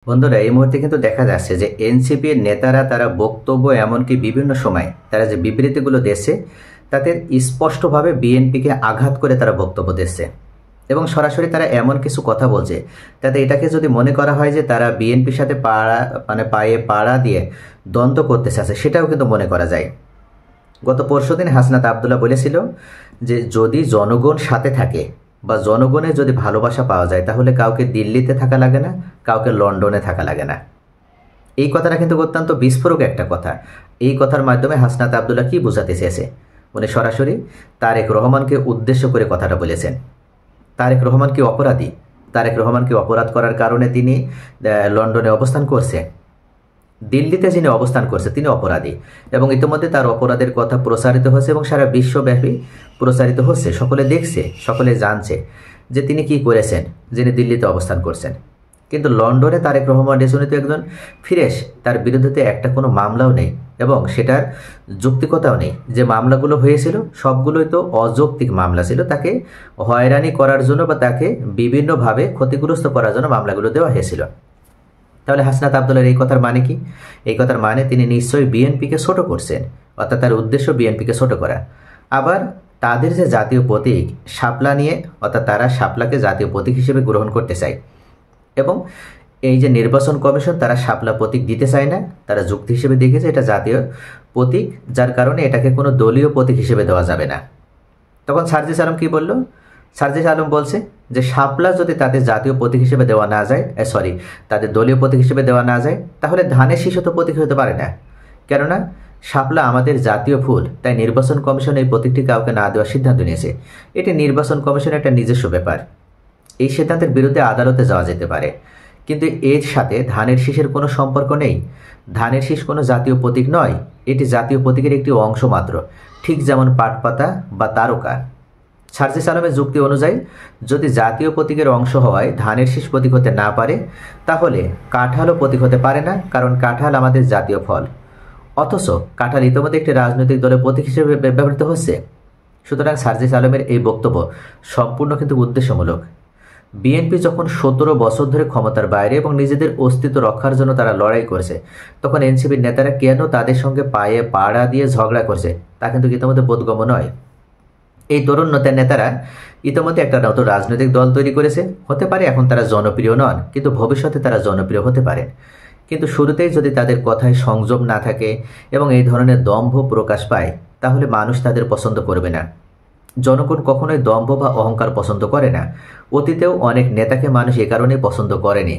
বন্ধুরা, এই মুহূর্তে কিন্তু দেখা যাচ্ছে যে এনসিপির নেতারা তারা বক্তব্য এমনকি বিভিন্ন সময় তারা যে বিবৃতিগুলো দিচ্ছে তাতে স্পষ্টভাবে বিএনপিকে আঘাত করে তারা বক্তব্য দিচ্ছে এবং সরাসরি তারা এমন কিছু কথা বলছে তাতে এটাকে যদি মনে করা হয় যে তারা বিএনপির সাথে পায়ে পাড়া দিয়ে দ্বন্দ্ব করতে চাচ্ছে, সেটাও কিন্তু মনে করা যায়। গত পরশুদিন হাসনাত আবদুল্লাহ বলেছিল যে যদি জনগণ সাথে থাকে বা জনগণের যদি ভালোবাসা পাওয়া যায় তাহলে কাউকে দিল্লিতে থাকা লাগে না, কাউকে লন্ডনে থাকা লাগে না। এই কথাটা কিন্তু অত্যন্ত বিস্ফোরক একটা কথা। এই কথার মাধ্যমে হাসনাত আবদুল্লাহ কি বোঝাতে চেয়েছে? উনি সরাসরি তারেক রহমানকে উদ্দেশ্য করে কথাটা বলেছেন। তারেক রহমান কি অপরাধী? তারেক রহমানকে অপরাধ করার কারণে তিনি লন্ডনে অবস্থান করছে, দিল্লিতে যিনি অবস্থান করছে তিনি অপরাধী এবং ইতিমধ্যে তার অপরাধের কথা প্রচারিত হচ্ছে এবং সারা বিশ্বব্যাপী প্রচারিত হচ্ছে। সকলে দেখছে, সকলে জানছে যে তিনি কি করেছেন, যিনি দিল্লিতে অবস্থান করছেন। কিন্তু লন্ডনে তারেক রহমান উনি তো একজন ফ্রেশ, তার বিরুদ্ধে একটা কোনো মামলাও নেই এবং সেটার যৌক্তিকতাও নেই। যে মামলাগুলো হয়েছিল সবগুলোই তো অযৌক্তিক মামলা ছিল, তাকে হয়রানি করার জন্য বা তাকে বিভিন্নভাবে ক্ষতিগ্রস্ত করার জন্য মামলাগুলো দেওয়া হয়েছিল। তাহলে হাসনাত আবদুল্লাহর এই কথার মানে কি? এই কথার মানে তিনি নিশ্চয়ই বিএনপিকে ছোট করছেন, অর্থাৎ তার উদ্দেশ্য বিএনপিকে ছোট করা। আবার তাদের যে জাতীয় প্রতীক শাপলা নিয়ে, অর্থাৎ তারা শাপলাকে জাতীয় প্রতীক হিসেবে গ্রহণ করতে চায় এবং এই যে নির্বাচন কমিশন তারা শাপলা প্রতীক দিতে চায় না, তারা যুক্তি হিসেবে দেখেছে এটা জাতীয় প্রতীক, যার কারণে এটাকে কোনো দলীয় প্রতীক হিসেবে দেওয়া যাবে না। তখন সার্জিস আলম কি বলল? সার্জিস আলম বলছে যে শাপলা যদি তাদের জাতীয় প্রতীক হিসেবে দেওয়া না যায়, তাদের দলীয় প্রতীক হিসেবে দেওয়া না যায়, তাহলে ধানের শীষ তো প্রতীক হতে পারে না। কেননা শাপলা আমাদের জাতীয় ফুল, তাই নির্বাচন কমিশন এই প্রতীকটি কাউকে না দেওয়ার সিদ্ধান্ত নিয়েছে। এটি নির্বাচন কমিশনের একটা নিজস্ব ব্যাপার। এই সিদ্ধান্তের বিরুদ্ধে আদালতে যাওয়া যেতে পারে, কিন্তু এর সাথে ধানের শীষের কোনো সম্পর্ক নেই। ধানের শীষ কোনো জাতীয় প্রতীক নয়, এটি জাতীয় প্রতীকের একটি অংশ মাত্র, ঠিক যেমন পাটপাতা বা তারকা। সার্জিস আলমের যুক্তি অনুযায়ী যদি জাতীয় প্রতীকের অংশ হওয়ায় ধানের শীষ প্রতীক হতে না পারে, তাহলে কাঁঠালও প্রতীক হতে পারে না, কারণ কাঁঠাল আমাদের জাতীয় ফল। অথচ কাঁঠাল ইতিমধ্যে একটি রাজনৈতিক দলের প্রতীক হিসেবে ব্যবহৃত হচ্ছে। সুতরাং সার্জিস আলমের এই বক্তব্য সম্পূর্ণ কিন্তু উদ্দেশ্যমূলক। বিএনপি যখন 17 বছর ধরে ক্ষমতার বাইরে এবং নিজেদের অস্তিত্ব রক্ষার জন্য তারা লড়াই করেছে, তখন এনসিপির নেতারা কেন তাদের সঙ্গে পায়ে পাড়া দিয়ে ঝগড়া করছে তা কিন্তু ইতিমধ্যে বোধগম্য নয়। এই তরুণ নেতারা ইতিমধ্যে একটা নতুন রাজনৈতিক দল তৈরি করেছে। হতে পারে এখন তারা জনপ্রিয় নন, কিন্তু ভবিষ্যতে তারা জনপ্রিয় হতে পারে। কিন্তু শুরুতেই যদি তাদের কথায় সংযম না থাকে এবং এই ধরনের দম্ভ প্রকাশ পায়, তাহলে মানুষ তাদের পছন্দ করবে না। জনগণ কখনোই দম্ভ বা অহংকার পছন্দ করে না। অতীতেও অনেক নেতাকে মানুষ এ কারণেই পছন্দ করেনি।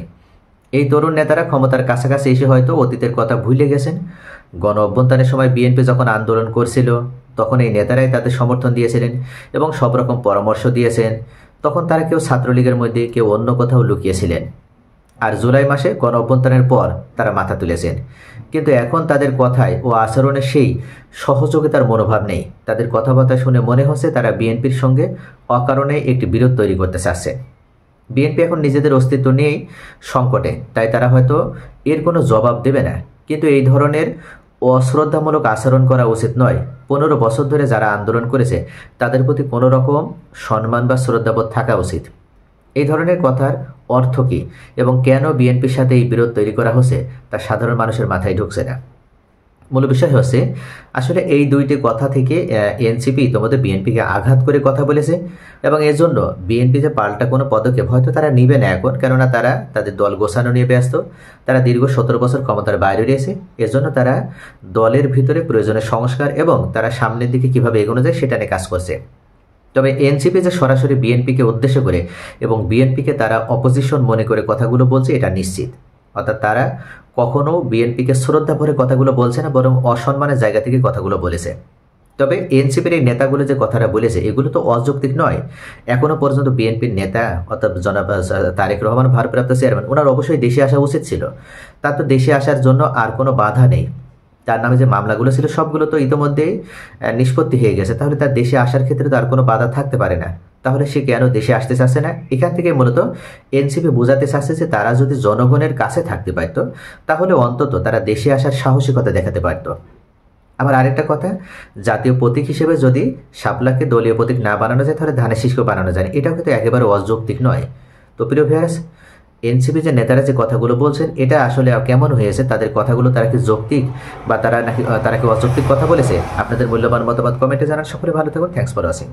এই তরুণ নেতারা ক্ষমতার কাছাকাছি এসে হয়তো অতীতের কথা ভুলে গেছেন। গণ অভ্যুত্থানের সময় বিএনপি যখন আন্দোলন করছিল, তখন এই নেতারাই তাদের সমর্থন দিয়েছিলেন এবং সব রকম পরামর্শ দিয়েছেন। তখন তারা কেউ ছাত্রলীগের মধ্যে, কেউ অন্য কোথাও লুকিয়েছিলেন। আর জুলাই মাসে গণ অভ্যুত্থানের পর তারা মাথা তুলেছেন। কিন্তু এখন তাদের কথায় ও আচরণে সেই সহযোগিতার মনোভাব নেই। তাদের কথাবার্তা শুনে মনে হচ্ছে তারা বিএনপির সঙ্গে অকারণে একটি বিরোধ তৈরি করতে চাচ্ছে। বিএনপি এখন নিজেদের অস্তিত্ব নিয়েই সংকটে, তাই তারা হয়তো এর কোনো জবাব দেবে না। কিন্তু এই ধরনের অশ্রদ্ধামূলক আচরণ করা উচিত নয়। 15 বছর ধরে যারা আন্দোলন করেছে তাদের প্রতি কোনো রকম সম্মান বা শ্রদ্ধাবোধ থাকা উচিত। এই ধরনের কথার অর্থ কী এবং কেন বিএনপির সাথে এই বিরোধ তৈরি করা হচ্ছে তা সাধারণ মানুষের মাথায় ঢুকছে না। মূল বিষয় হচ্ছে আসলে এই দুইটি কথা থেকে এনসিপি ইতিমধ্যে বিএনপিকে আঘাত করে কথা বলেছে এবং এজন্য বিএনপিতে পাল্টা কোনো পদক্ষেপ হয়তো তারা নিবে না এখন, কেননা তারা তাদের দল গোছানো নিয়ে ব্যস্ত। তারা দীর্ঘ 17 বছর ক্ষমতার বাইরে রয়েছে, এজন্য তারা দলের ভিতরে প্রয়োজনীয় সংস্কার এবং তারা সামনের দিকে কিভাবে এগোনো যায় সেটা নিয়ে কাজ করছে। তবে এনসিপি যে সরাসরি বিএনপিকে উদ্দেশ্য করে এবং বিএনপিকে তারা অপোজিশন মনে করে কথাগুলো বলছে এটা নিশ্চিত। অর্থাৎ তারা কখনো বিএনপিকে শ্রদ্ধা ভরে কথাগুলো বলছে না, বরং অসম্মানের জায়গা থেকে কথাগুলো বলেছে। তবে এনসিপির এই নেতাগুলো যে কথাটা বলেছে এগুলো তো অযৌক্তিক নয়। এখনো পর্যন্ত বিএনপির নেতা অর্থাৎ জনাব তারেক রহমান ভারপ্রাপ্ত চেয়ারম্যান, ওনার অবশ্যই দেশে আসা উচিত ছিল। তার তো দেশে আসার জন্য আর কোনো বাধা নেই। তার নামে যে মামলাগুলো ছিল সবগুলো তো ইতিমধ্যেই নিষ্পত্তি হয়ে গেছে, তাহলে তার দেশে আসার ক্ষেত্রে তো আর কোনো বাধা থাকতে পারে না। তাহলে সে কেন দেশে আসতে চাচ্ছে না? এখান থেকে মূলত এনসিপি বোঝাতে চাচ্ছে যে তারা যদি জনগণের কাছে থাকতে পারত, তাহলে অন্তত তারা দেশে আসার সাহসিকতা দেখাতে পারত। আবার আরেকটা কথা, জাতীয় প্রতীক হিসেবে যদি শাপলাকে দলীয় প্রতীক না বানানো যায়, তাহলে ধানের শীষকেও বানানো যায়। এটাও কিন্তু একেবারে অযৌক্তিক নয়। তো প্রিয় ভিউয়ার্স, এনসিপি যে নেতারা যে কথাগুলো বলছেন এটা আসলে কেমন হয়েছে, তাদের কথাগুলো তারা কি যৌক্তিক বা তারা কি অযৌক্তিক কথা বলেছে? আপনাদের মূল্যবান মতামত কমেন্টে জানান। সকলে ভালো থাকুন। Thanks for watching.